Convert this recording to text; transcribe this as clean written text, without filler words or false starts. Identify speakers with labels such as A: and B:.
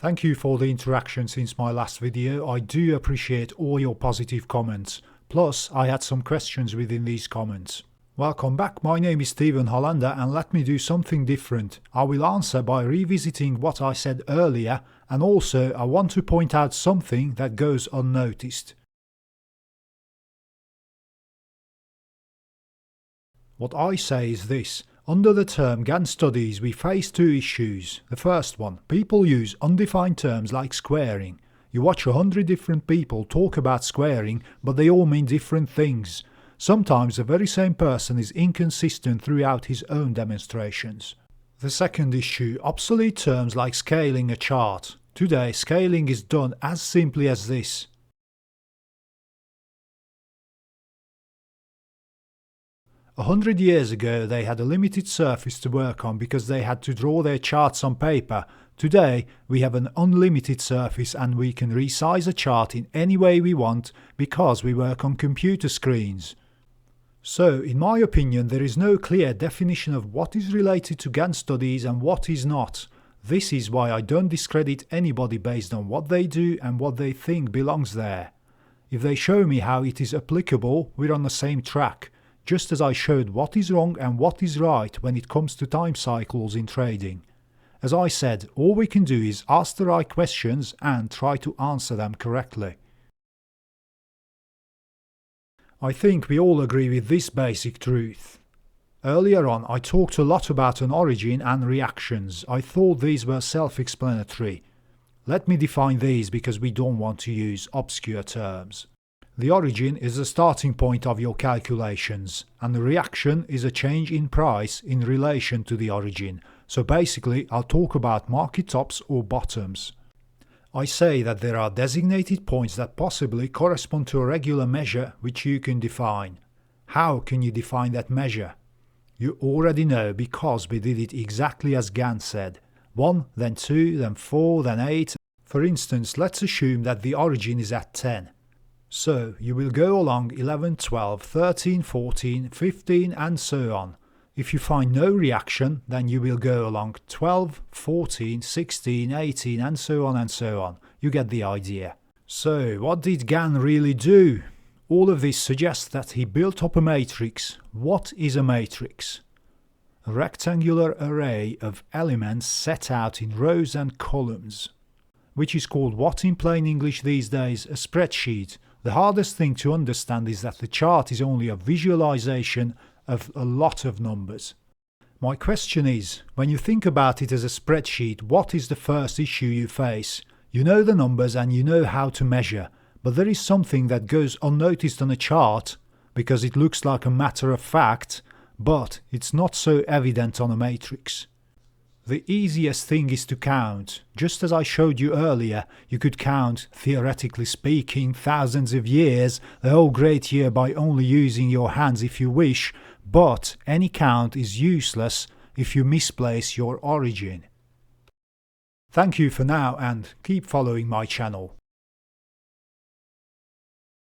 A: Thank you for the interaction since my last video. I do appreciate all your positive comments. Plus, I had some questions within these comments. Welcome back, my name is Stephen Hollander and let me do something different. I will answer by revisiting what I said earlier, and also I want to point out something that goes unnoticed. What I say is this. Under the term Gann Studies we face two issues. The first one, people use undefined terms like squaring. You watch 100 different people talk about squaring, but they all mean different things. Sometimes the very same person is inconsistent throughout his own demonstrations. The second issue, obsolete terms like scaling a chart. Today scaling is done as simply as this. 100 years ago they had a limited surface to work on because they had to draw their charts on paper. Today we have an unlimited surface and we can resize a chart in any way we want because we work on computer screens. So, in my opinion, there is no clear definition of what is related to Gann Studies and what is not. This is why I don't discredit anybody based on what they do and what they think belongs there. If they show me how it is applicable, we're on the same track. Just as I showed what is wrong and what is right when it comes to time cycles in trading. As I said, all we can do is ask the right questions and try to answer them correctly. I think we all agree with this basic truth. Earlier on I talked a lot about an origin and reactions. I thought these were self-explanatory. Let me define these because we don't want to use obscure terms. The origin is the starting point of your calculations, and the reaction is a change in price in relation to the origin. So basically, I'll talk about market tops or bottoms. I say that there are designated points that possibly correspond to a regular measure which you can define. How can you define that measure? You already know because we did it exactly as Gann said. 1, then 2, then 4, then 8. For instance, let's assume that the origin is at 10. So you will go along 11, 12, 13, 14, 15 and so on. If you find no reaction, then you will go along 12, 14, 16, 18 and so on and so on. You get the idea. So what did Gann really do? All of this suggests that he built up a matrix. What is a matrix? A rectangular array of elements set out in rows and columns, which is called what in plain English these days a spreadsheet. The hardest thing to understand is that the chart is only a visualization of a lot of numbers. My question is, when you think about it as a spreadsheet, what is the first issue you face? You know the numbers and you know how to measure, but there is something that goes unnoticed on a chart because it looks like a matter of fact, but it's not so evident on a matrix. The easiest thing is to count. Just as I showed you earlier, you could count, theoretically speaking, thousands of years, the whole great year by only using your hands if you wish, but any count is useless if you misplace your origin. Thank you for now and keep following my channel.